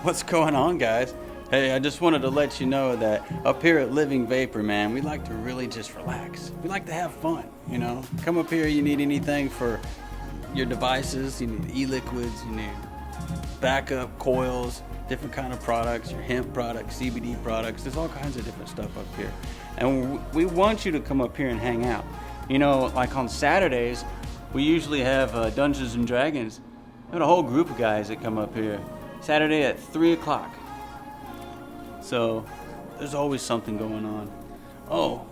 What's going on, guys? Hey, I just wanted to let you know that up here at Living Vapor, man, we like to really just relax. We like to have fun, you know? Come up here, you need anything for your devices, you need e-liquids, you need backup coils, different kind of products, your hemp products, CBD products. There's all kinds of different stuff up here. And we want you to come up here and hang out. You know, like on Saturdays, we usually have Dungeons and Dragons. We have a whole group of guys that come up here Saturday at 3 o'clock. So there's always something going on. Oh,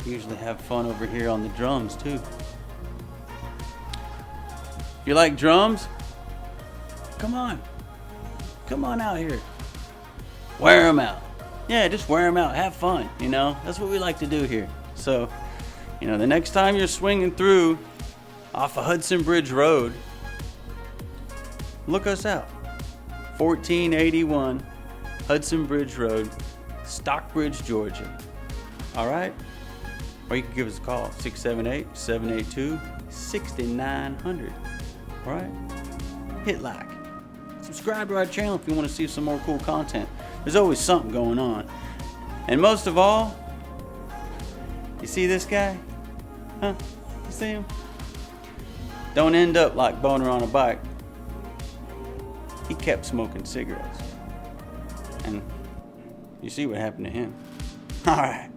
we usually have fun over here on the drums too. If you like drums, come on out here. Wear them out. Yeah, just wear them out. Have fun, you know. That's what we like to do here. So, you know, the next time you're swinging through off of Hudson Bridge Road, look us out. 1481 Hudson Bridge Road, Stockbridge, Georgia. All right? Or you can give us a call, 678-782-6900. All right? Hit like. Subscribe to our channel if you want to see some more cool content. There's always something going on. And most of all, you see this guy? Huh? You see him? Don't end up like Boner on a bike. He kept smoking cigarettes. And you see what happened to him. All right.